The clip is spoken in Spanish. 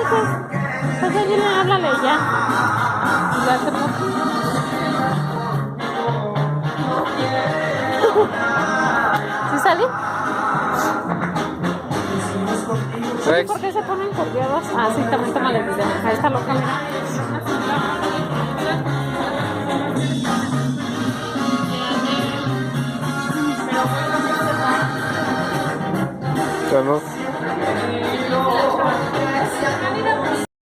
Pues dile, háblale ya. Y ya hacemos. ¿Sí sale? Rex. ¿Por qué se ponen curviados? Ah, sí, también tómale video. Ahí está loca, mira. ¿Cómo?